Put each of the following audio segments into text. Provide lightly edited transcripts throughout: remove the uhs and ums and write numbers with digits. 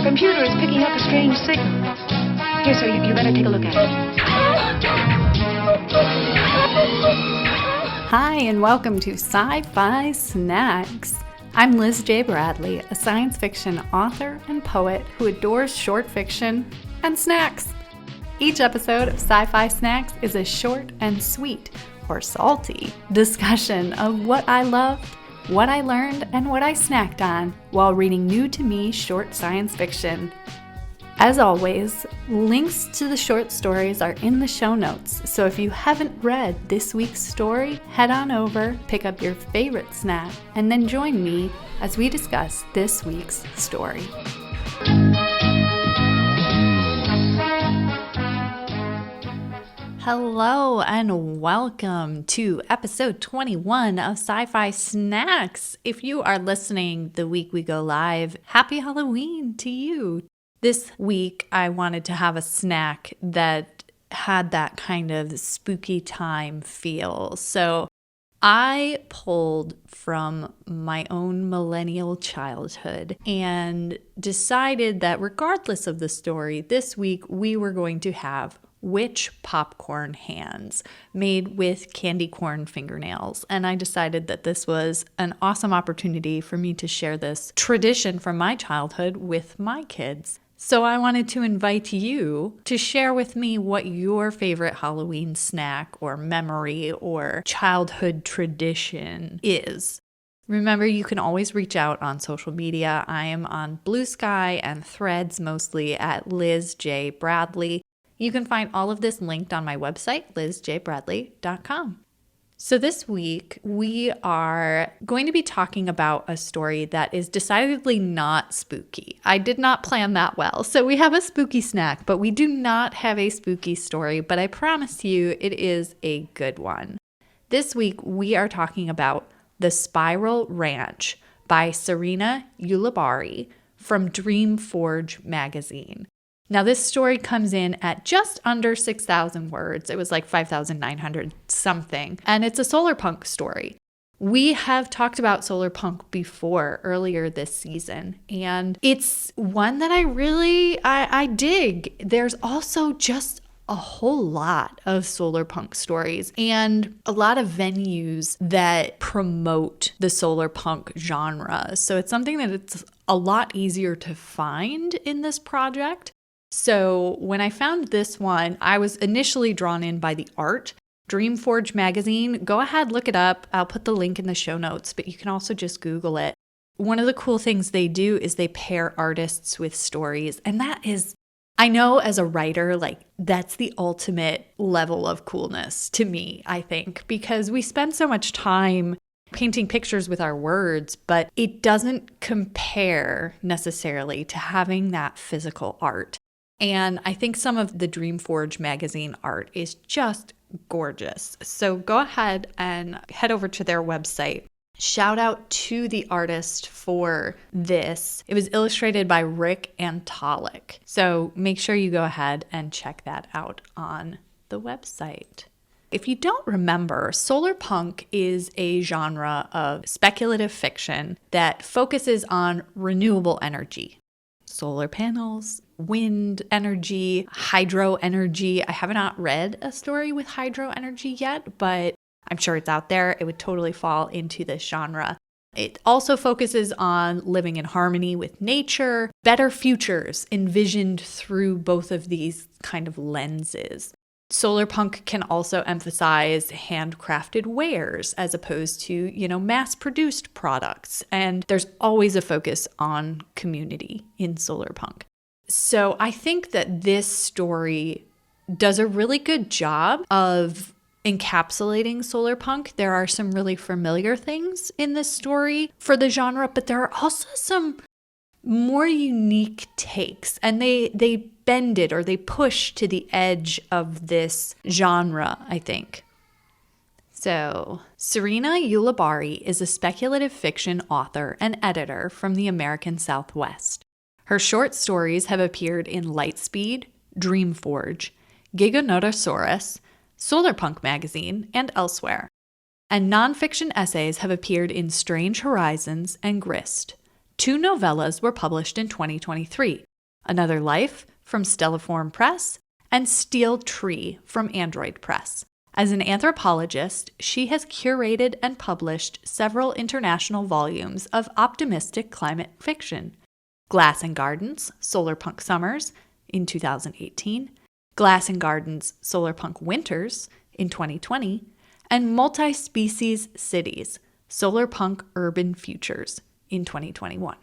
computer is picking up a strange signal. Here, sir, you better take a look at it. Hi, and welcome to Sci-Fi Snacks. I'm Liz J. Bradley, a science fiction author and poet who adores short fiction and snacks. Each episode of Sci-Fi Snacks is a short and sweet, or salty, discussion of what I loved, what I learned, and what I snacked on while reading new-to-me short science fiction. As always, links to the short stories are in the show notes, so if you haven't read this week's story, head on over, pick up your favorite snack, and then join me as we discuss this week's story. Hello and welcome to episode 21 of Sci-Fi Snacks. If you are listening the week we go live, happy Halloween to you. This week, I wanted to have a snack that had that kind of spooky time feel. So I pulled from my own millennial childhood and decided that regardless of the story, this week we were going to have witch popcorn hands made with candy corn fingernails. And I decided that this was an awesome opportunity for me to share this tradition from my childhood with my kids. So I wanted to invite you to share with me what your favorite Halloween snack or memory or childhood tradition is. Remember, you can always reach out on social media. I am on Blue Sky and Threads, mostly at Liz J. Bradley. You can find all of this linked on my website, lizjbradley.com. So this week, we are going to be talking about a story that is decidedly not spooky. I did not plan that well. So we have a spooky snack, but we do not have a spooky story, but I promise you it is a good one. This week, we are talking about The Spiral Ranch by Serena Ulibarri from Dreamforge magazine. Now, this story comes in at just under 6,000 words. It was like 5,900 something. And it's a Solarpunk story. We have talked about Solarpunk before, earlier this season. And it's one that I dig. There's also just a whole lot of Solarpunk stories and a lot of venues that promote the Solarpunk genre. So it's something that it's a lot easier to find in this project. So when I found this one, I was initially drawn in by the art. Dreamforge magazine, go ahead, look it up. I'll put the link in the show notes, but you can also just Google it. One of the cool things they do is they pair artists with stories. And that is, I know as a writer, like that's the ultimate level of coolness to me, I think, because we spend so much time painting pictures with our words, but it doesn't compare necessarily to having that physical art. And I think some of the Dreamforge magazine art is just gorgeous. So go ahead and head over to their website. Shout out to the artist for this. It was illustrated by Rick Antolic. So make sure you go ahead and check that out on the website. If you don't remember, Solarpunk is a genre of speculative fiction that focuses on renewable energy. Solar panels, wind energy, hydro energy. I have not read a story with hydro energy yet, but I'm sure it's out there. It would totally fall into this genre. It also focuses on living in harmony with nature, better futures envisioned through both of these kind of lenses. Solarpunk can also emphasize handcrafted wares as opposed to, mass-produced products. And there's always a focus on community in Solarpunk. So I think that this story does a really good job of encapsulating Solarpunk. There are some really familiar things in this story for the genre, but there are also some more unique takes, and they bend it or they push to the edge of this genre, I think. So, Serena Ulibarri is a speculative fiction author and editor from the American Southwest. Her short stories have appeared in Lightspeed, Dreamforge, Giganotosaurus, Solarpunk magazine, and elsewhere. And nonfiction essays have appeared in Strange Horizons and Grist. 2 novellas were published in 2023, Another Life from Stelliform Press, and Steel Tree from Android Press. As an anthropologist, she has curated and published several international volumes of optimistic climate fiction. Glass and Gardens, Solarpunk Summers in 2018, Glass and Gardens, Solarpunk Winters in 2020, and Multi-Species Cities, Solarpunk Urban Futures in 2021.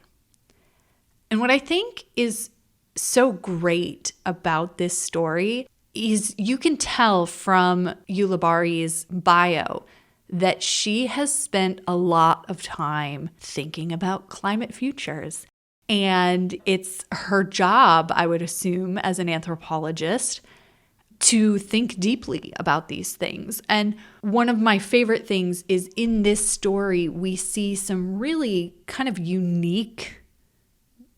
And what I think is so great about this story is you can tell from Ulibarri's bio that she has spent a lot of time thinking about climate futures. And it's her job, I would assume, as an anthropologist, to think deeply about these things. And one of my favorite things is in this story, we see some really kind of unique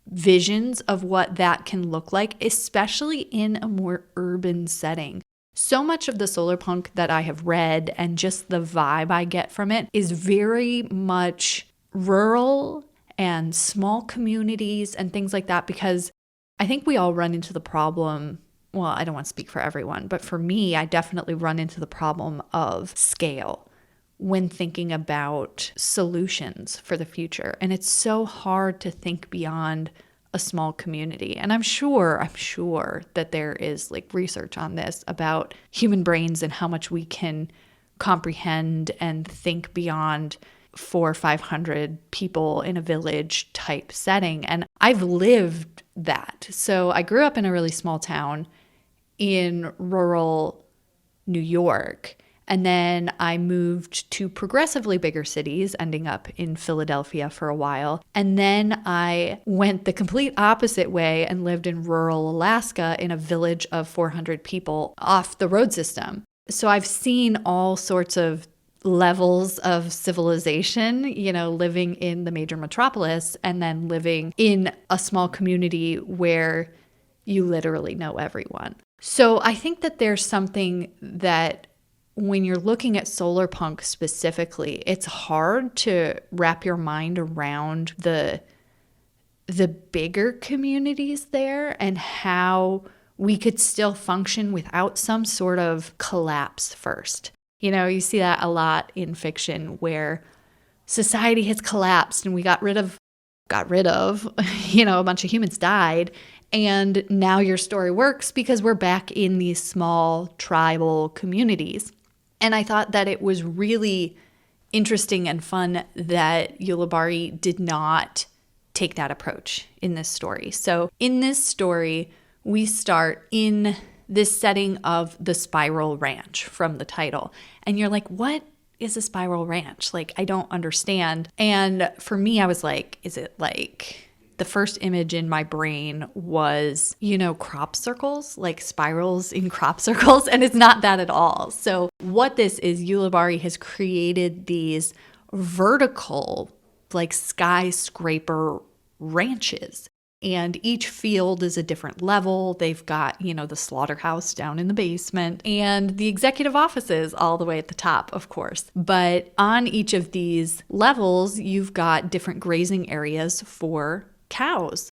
visions of what that can look like, especially in a more urban setting. So much of the Solarpunk that I have read and just the vibe I get from it is very much rural and small communities and things like that, because I think we all run into the problem. Well, I don't want to speak for everyone, but for me, I definitely run into the problem of scale when thinking about solutions for the future. And it's so hard to think beyond a small community. And I'm sure that there is like research on this about human brains and how much we can comprehend and think beyond 400 or 500 people in a village type setting. And I've lived that. So I grew up in a really small town in rural New York. And then I moved to progressively bigger cities, ending up in Philadelphia for a while. And then I went the complete opposite way and lived in rural Alaska in a village of 400 people off the road system. So I've seen all sorts of levels of civilization, living in the major metropolis and then living in a small community where you literally know everyone. So I think that there's something that when you're looking at Solarpunk specifically, it's hard to wrap your mind around the bigger communities there and how we could still function without some sort of collapse first. You see that a lot in fiction where society has collapsed and we got rid of, a bunch of humans died. And now your story works because we're back in these small tribal communities. And I thought that it was really interesting and fun that Ulibarri did not take that approach in this story. So in this story, we start in this setting of the Spiral Ranch from the title. And you're like, what is a spiral ranch? Like, I don't understand. And for me, I was like, is it like... The first image in my brain was, crop circles, like spirals in crop circles, and it's not that at all. So what this is, Ulibarri has created these vertical, like skyscraper ranches. And each field is a different level. They've got, the slaughterhouse down in the basement and the executive offices all the way at the top, of course. But on each of these levels, you've got different grazing areas for cows.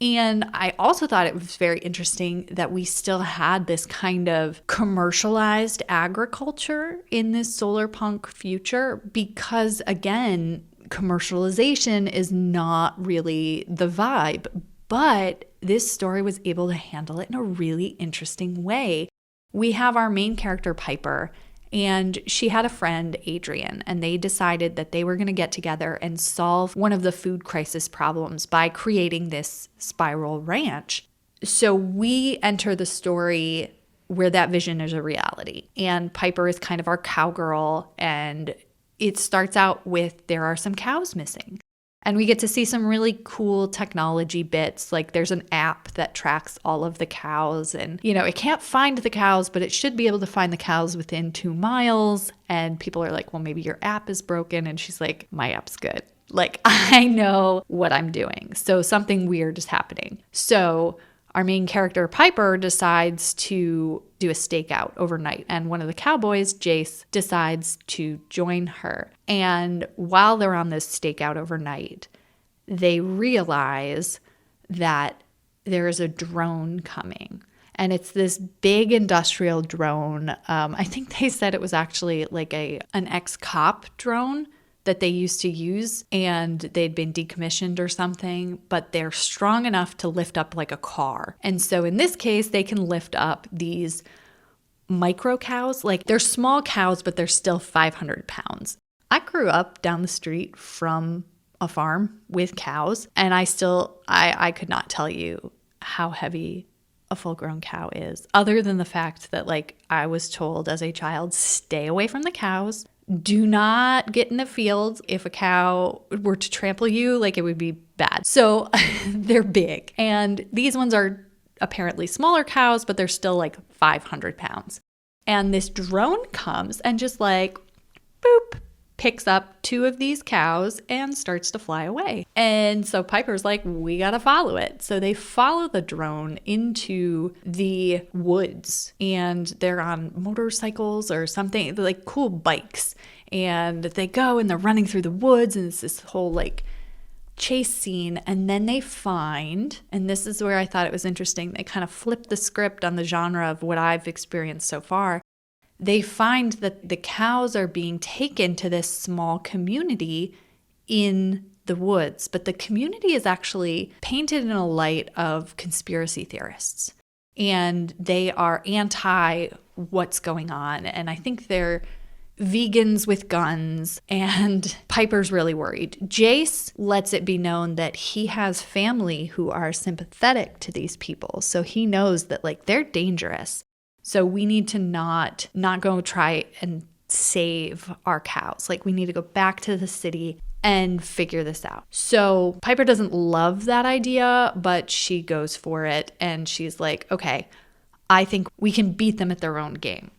And I also thought it was very interesting that we still had this kind of commercialized agriculture in this Solarpunk future because, again, commercialization is not really the vibe. But this story was able to handle it in a really interesting way. We have our main character, Piper, and she had a friend, Adrian, and they decided that they were going to get together and solve one of the food crisis problems by creating this spiral ranch. So we enter the story where that vision is a reality. And Piper is kind of our cowgirl, and it starts out with there are some cows missing. And we get to see some really cool technology bits. Like there's an app that tracks all of the cows and, it can't find the cows, but it should be able to find the cows within 2 miles. And people are like, well, maybe your app is broken. And she's like, my app's good. Like, I know what I'm doing. So something weird is happening. So our main character, Piper, decides to do a stakeout overnight. And one of the cowboys, Jace, decides to join her. And while they're on this stakeout overnight, they realize that there is a drone coming. And it's this big industrial drone. I think they said it was actually like an ex-cop drone that they used to use, and they'd been decommissioned or something, but they're strong enough to lift up like a car. And so in this case, they can lift up these micro cows. Like they're small cows, but they're still 500 pounds. I grew up down the street from a farm with cows, and I could not tell you how heavy a full-grown cow is, other than the fact that like I was told as a child, stay away from the cows. Do not get in the field. If a cow were to trample you, like it would be bad. So they're big. And these ones are apparently smaller cows, but they're still like 500 pounds. And this drone comes and just like, boop, picks up 2 of these cows and starts to fly away. And so Piper's like, we gotta follow it. So they follow the drone into the woods, and they're on motorcycles or something, they're like cool bikes. And they go and they're running through the woods, and it's this whole like chase scene. And then they find, and this is where I thought it was interesting, they kind of flip the script on the genre of what I've experienced so far. They find that the cows are being taken to this small community in the woods, but the community is actually painted in a light of conspiracy theorists, and they are anti what's going on. And I think they're vegans with guns, and Piper's really worried. Jace lets it be known that he has family who are sympathetic to these people, so he knows that like they're dangerous. So we need to not go try and save our cows. Like we need to go back to the city and figure this out. So Piper doesn't love that idea, but she goes for it. And she's like, okay, I think we can beat them at their own game.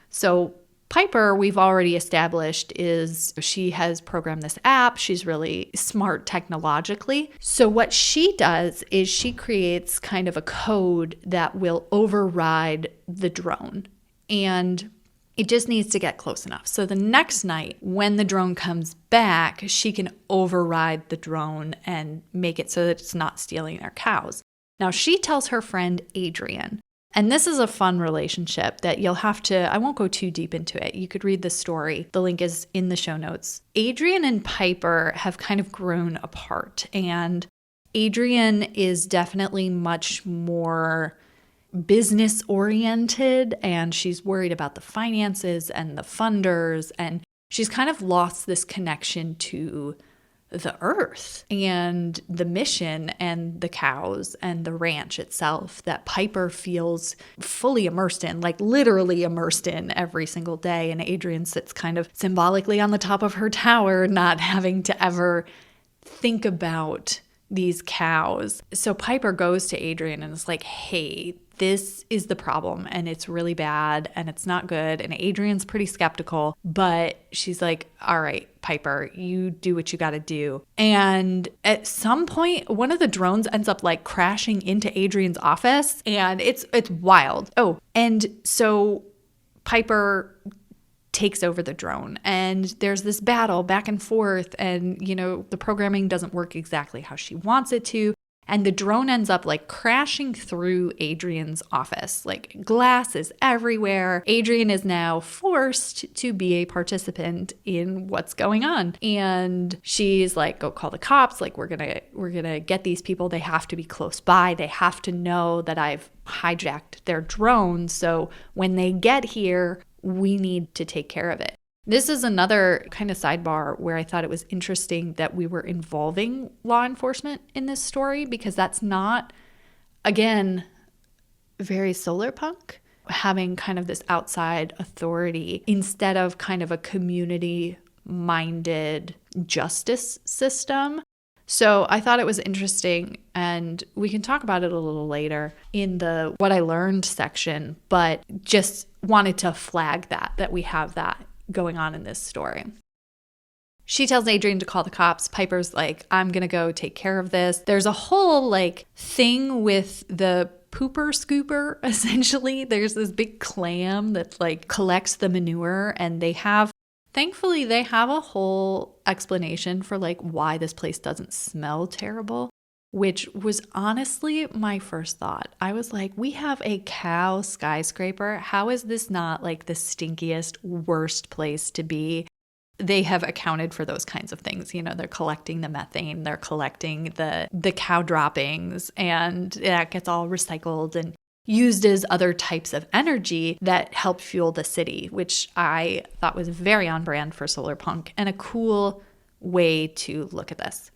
So Piper, we've already established, she has programmed this app. She's really smart technologically. So what she does is she creates kind of a code that will override the drone. And it just needs to get close enough. So the next night, when the drone comes back, she can override the drone and make it so that it's not stealing their cows. Now, she tells her friend Adrian. And this is a fun relationship that you'll have to, I won't go too deep into it. You could read the story. The link is in the show notes. Adrian and Piper have kind of grown apart, and Adrian is definitely much more business oriented, and she's worried about the finances and the funders, and she's kind of lost this connection to the earth and the mission and the cows and the ranch itself that Piper feels fully immersed in, like literally immersed in every single day. And Adrian sits kind of symbolically on the top of her tower, not having to ever think about these cows. So Piper goes to Adrian and is like, hey, this is the problem, and it's really bad, and it's not good. And Adrian's pretty skeptical, but she's like, all right, Piper, you do what you got to do. And at some point, one of the drones ends up like crashing into Adrian's office, and it's wild. Oh, and so Piper takes over the drone, and there's this battle back and forth, and the programming doesn't work exactly how she wants it to. And the drone ends up like crashing through Adrian's office. Like glass is everywhere. Adrian is now forced to be a participant in what's going on. And she's like, go call the cops. Like we're gonna get these people. They have to be close by. They have to know that I've hijacked their drone. So when they get here, we need to take care of it. This is another kind of sidebar where I thought it was interesting that we were involving law enforcement in this story, because that's not, again, very Solarpunk, having kind of this outside authority instead of kind of a community-minded justice system. So I thought it was interesting, and we can talk about it a little later in the what I learned section, but just wanted to flag that we have that going on in this story. She tells Adrian to call the cops. Piper's like, I'm going to go take care of this. There's a whole like thing with the pooper scooper, essentially. There's this big clam that like collects the manure, and thankfully they have a whole explanation for like why this place doesn't smell terrible, which was honestly my first thought. I was like, we have a cow skyscraper. How is this not like the stinkiest, worst place to be? They have accounted for those kinds of things. You know, they're collecting the methane, they're collecting the cow droppings, and that gets all recycled and used as other types of energy that help fuel the city, which I thought was very on brand for Solarpunk and a cool way to look at this.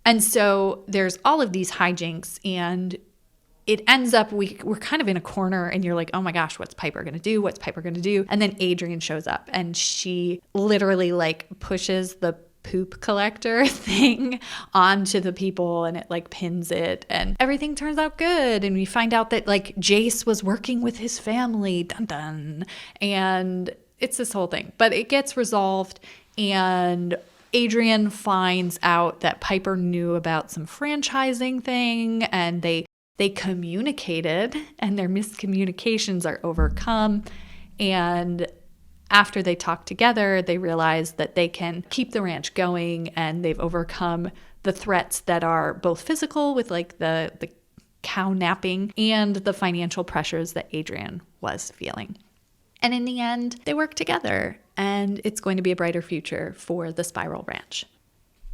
And so there's all of these hijinks, and it ends up, we're kind of in a corner, and you're like, oh my gosh, what's Piper going to do? What's Piper going to do? And then Adrian shows up, and she literally like pushes the poop collector thing onto the people, and it like pins it, and everything turns out good. And we find out that like Jace was working with his family, dun dun. And it's this whole thing, but it gets resolved, and Adrian finds out that Piper knew about some franchising thing, and they communicated, and their miscommunications are overcome. And after they talk together, they realize that they can keep the ranch going, and they've overcome the threats that are both physical with like the cow napping and the financial pressures that Adrian was feeling. And in the end, they work together, and it's going to be a brighter future for the Spiral Ranch.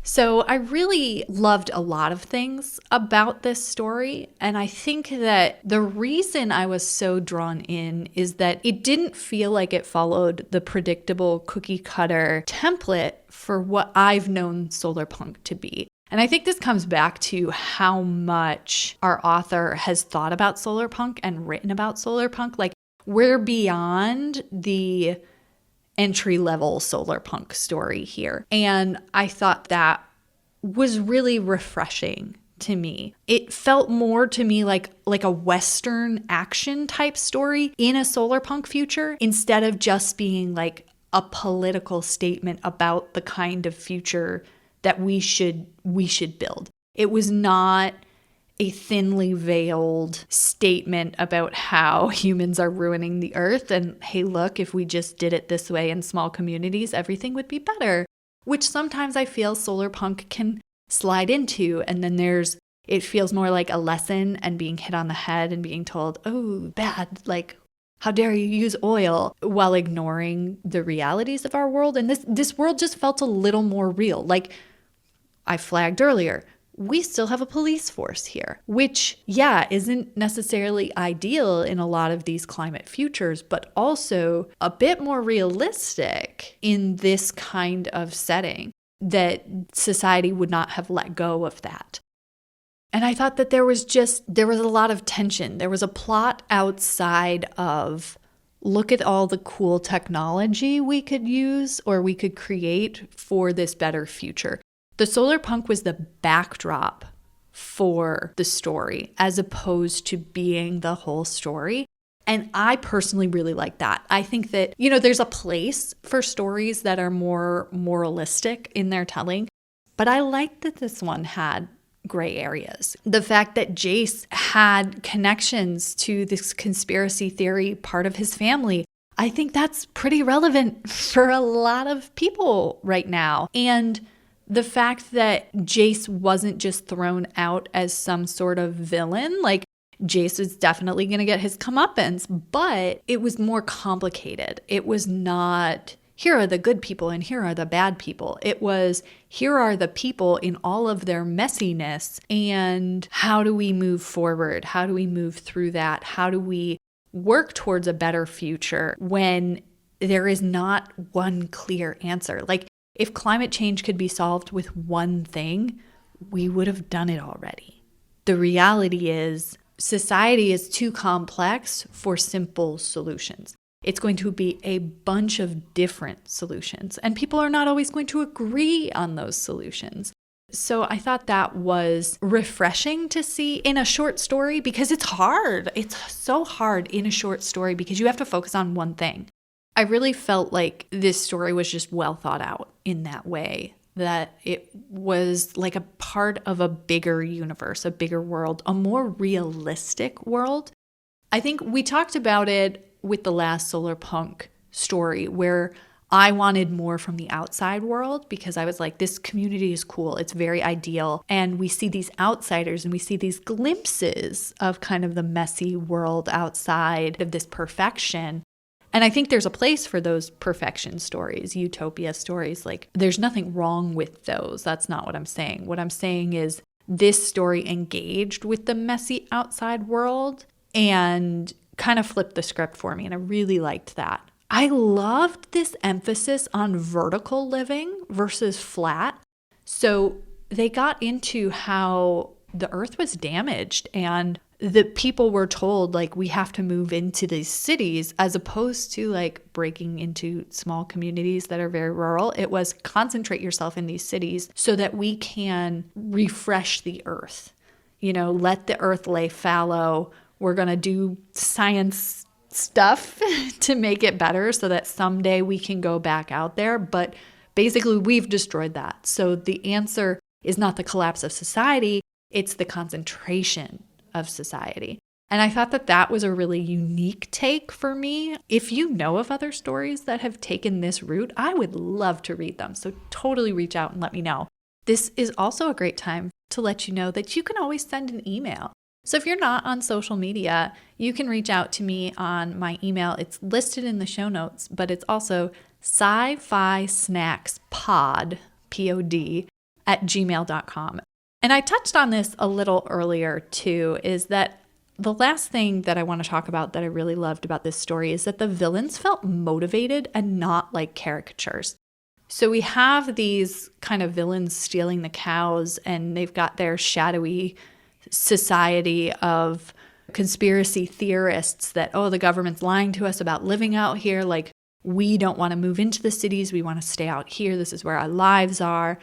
So I really loved a lot of things about this story. And I think that the reason I was so drawn in is that it didn't feel like it followed the predictable cookie cutter template for what I've known Solarpunk to be. And I think this comes back to how much our author has thought about Solarpunk and written about Solarpunk. Like, we're beyond the entry-level Solarpunk story here. And I thought that was really refreshing to me. It felt more to me like a Western action type story in a Solarpunk future, instead of just being like a political statement about the kind of future that we should build. It was not a thinly veiled statement about how humans are ruining the earth, and hey, look, if we just did it this way in small communities, everything would be better, which sometimes I feel Solarpunk can slide into. And then it feels more like a lesson and being hit on the head and being told, oh, bad, like, how dare you use oil, while ignoring the realities of our world. And this world just felt a little more real. Like I flagged earlier, we still have a police force here, which, yeah, isn't necessarily ideal in a lot of these climate futures, but also a bit more realistic in this kind of setting, that society would not have let go of that. And I thought that there was a lot of tension. There was a plot outside of, look at all the cool technology we could use or we could create for this better future. The Solarpunk was the backdrop for the story, as opposed to being the whole story. And I personally really like that. I think that, there's a place for stories that are more moralistic in their telling, but I like that this one had gray areas. The fact that Jace had connections to this conspiracy theory part of his family, I think that's pretty relevant for a lot of people right now. And the fact that Jace wasn't just thrown out as some sort of villain, like Jace is definitely going to get his comeuppance, but it was more complicated. It was not, here are the good people and here are the bad people. It was, here are the people in all of their messiness, and how do we move forward? How do we move through that? How do we work towards a better future when there is not one clear answer? Like, if climate change could be solved with one thing, we would have done it already. The reality is, society is too complex for simple solutions. It's going to be a bunch of different solutions, and people are not always going to agree on those solutions. So I thought that was refreshing to see in a short story, because it's hard. It's so hard in a short story because you have to focus on one thing. I really felt like this story was just well thought out in that way, that it was like a part of a bigger universe, a bigger world, a more realistic world. I think we talked about it with the last Solarpunk story, where I wanted more from the outside world because I was like, this community is cool. It's very ideal. And we see these outsiders and we see these glimpses of kind of the messy world outside of this perfection. And I think there's a place for those perfection stories, utopia stories. Like, there's nothing wrong with those. That's not what I'm saying. What I'm saying is this story engaged with the messy outside world and kind of flipped the script for me. And I really liked that. I loved this emphasis on vertical living versus flat. So they got into how the earth was damaged and the people were told, like, we have to move into these cities as opposed to like breaking into small communities that are very rural. It was concentrate yourself in these cities so that we can refresh the earth. You know, let the earth lay fallow. We're going to do science stuff to make it better so that someday we can go back out there. But basically, we've destroyed that. So the answer is not the collapse of society, it's the concentration of society. And I thought that that was a really unique take for me. If you know of other stories that have taken this route, I would love to read them. So totally reach out and let me know. This is also a great time to let you know that you can always send an email. So if you're not on social media, you can reach out to me on my email. It's listed in the show notes, but it's also sci-fi snacks pod, P-O-D, @gmail.com. And I touched on this a little earlier too, is that the last thing that I want to talk about that I really loved about this story is that the villains felt motivated and not like caricatures. So we have these kind of villains stealing the cows and they've got their shadowy society of conspiracy theorists that, oh, the government's lying to us about living out here. Like, we don't want to move into the cities. We want to stay out here. This is where our lives are.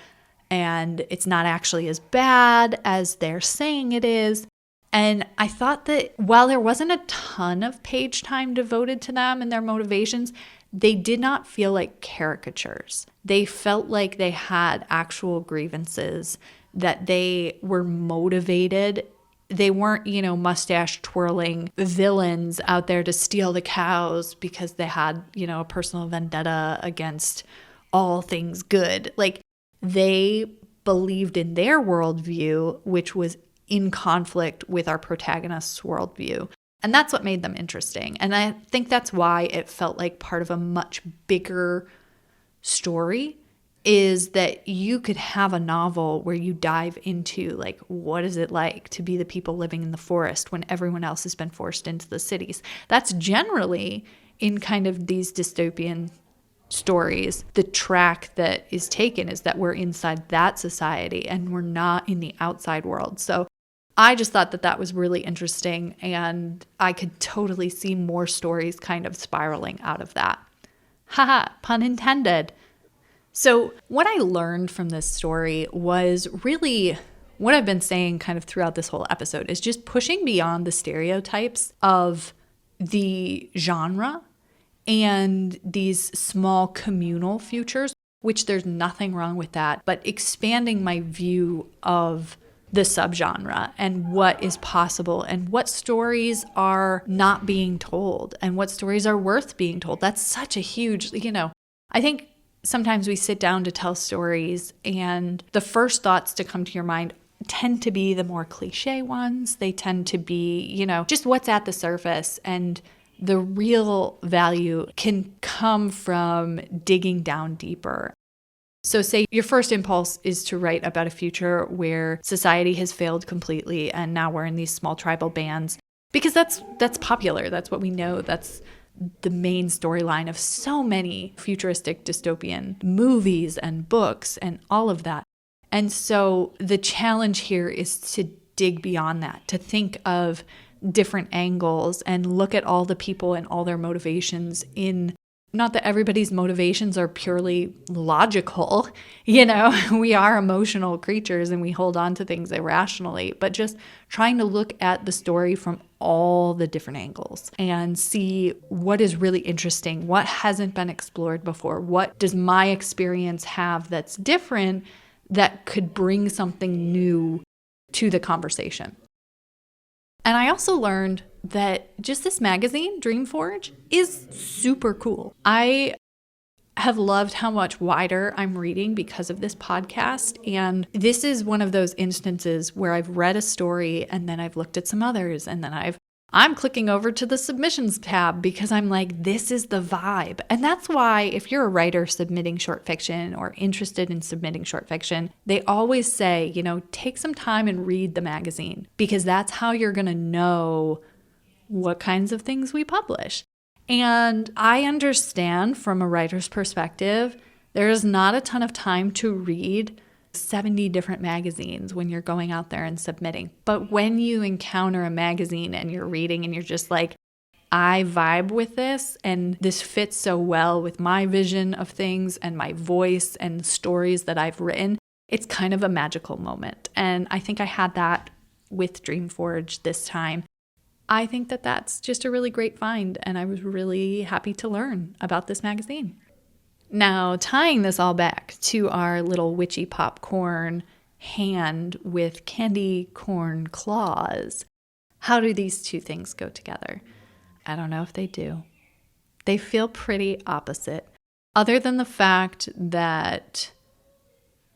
And it's not actually as bad as they're saying it is. And I thought that while there wasn't a ton of page time devoted to them and their motivations, they did not feel like caricatures. They felt like they had actual grievances, that they were motivated. They weren't, mustache twirling villains out there to steal the cows because they had, a personal vendetta against all things good. Like, they believed in their worldview, which was in conflict with our protagonist's worldview. And that's what made them interesting. And I think that's why it felt like part of a much bigger story, is that you could have a novel where you dive into, like, what is it like to be the people living in the forest when everyone else has been forced into the cities? That's generally in kind of these dystopian stories, the track that is taken is that we're inside that society and we're not in the outside world. So I just thought that that was really interesting, and I could totally see more stories kind of spiraling out of that. Haha, pun intended. So what I learned from this story was really what I've been saying kind of throughout this whole episode, is just pushing beyond the stereotypes of the genre and these small communal futures, which there's nothing wrong with that, but expanding my view of the subgenre and what is possible and what stories are not being told and what stories are worth being told. That's such a huge, I think sometimes we sit down to tell stories and the first thoughts to come to your mind tend to be the more cliche ones. They tend to be, just what's at the surface, and the real value can come from digging down deeper. So say your first impulse is to write about a future where society has failed completely and now we're in these small tribal bands, because that's popular. That's what we know. That's the main storyline of so many futuristic dystopian movies and books and all of that. And so the challenge here is to dig beyond that, to think of different angles and look at all the people and all their motivations in, not that everybody's motivations are purely logical, we are emotional creatures and we hold on to things irrationally, but just trying to look at the story from all the different angles and see what is really interesting, what hasn't been explored before, what does my experience have that's different that could bring something new to the conversation. And I also learned that just this magazine, Dreamforge, is super cool. I have loved how much wider I'm reading because of this podcast. And this is one of those instances where I've read a story and then I've looked at some others and then I'm clicking over to the submissions tab because I'm like, this is the vibe. And that's why if you're a writer submitting short fiction or interested in submitting short fiction, they always say, take some time and read the magazine because that's how you're going to know what kinds of things we publish. And I understand from a writer's perspective, there is not a ton of time to read 70 different magazines when you're going out there and submitting. But when you encounter a magazine and you're reading and you're just like, I vibe with this and this fits so well with my vision of things and my voice and stories that I've written, it's kind of a magical moment. And I think I had that with Dreamforge this time. I think that that's just a really great find, and I was really happy to learn about this magazine. Now, tying this all back to our little witchy popcorn hand with candy corn claws, how do these two things go together? I don't know if they do. They feel pretty opposite, other than the fact that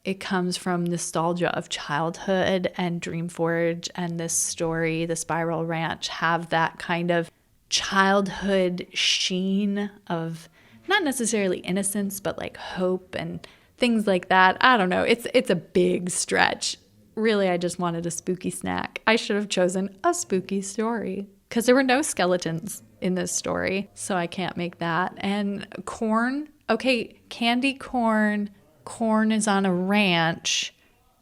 it comes from nostalgia of childhood, and Dreamforge and this story, the Spiral Ranch, have that kind of childhood sheen of not necessarily innocence, but like hope and things like that. I don't know. It's a big stretch. Really, I just wanted a spooky snack. I should have chosen a spooky story because there were no skeletons in this story, so I can't make that. And corn, okay, candy corn. Corn is on a ranch.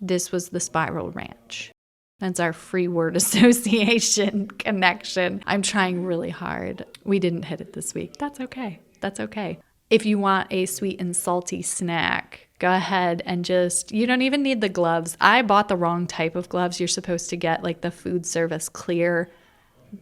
This was the Spiral Ranch. That's our free word association connection. I'm trying really hard. We didn't hit it this week. That's okay. That's okay. If you want a sweet and salty snack, go ahead and you don't even need the gloves. I bought the wrong type of gloves. You're supposed to get like the food service clear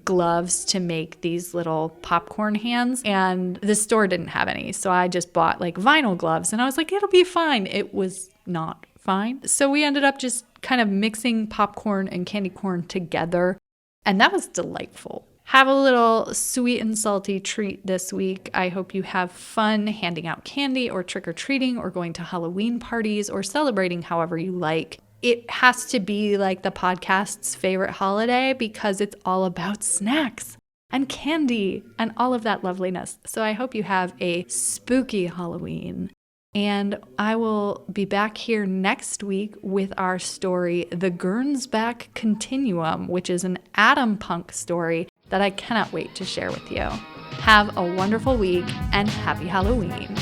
gloves to make these little popcorn hands, and the store didn't have any, so I just bought like vinyl gloves and I was like, it'll be fine. It was not fine. So we ended up just kind of mixing popcorn and candy corn together, and that was delightful. Have a little sweet and salty treat this week. I hope you have fun handing out candy or trick-or-treating or going to Halloween parties or celebrating however you like. It has to be like the podcast's favorite holiday because it's all about snacks and candy and all of that loveliness. So I hope you have a spooky Halloween. And I will be back here next week with our story, The Gernsback Continuum, which is an Atom Punk story that I cannot wait to share with you. Have a wonderful week and happy Halloween.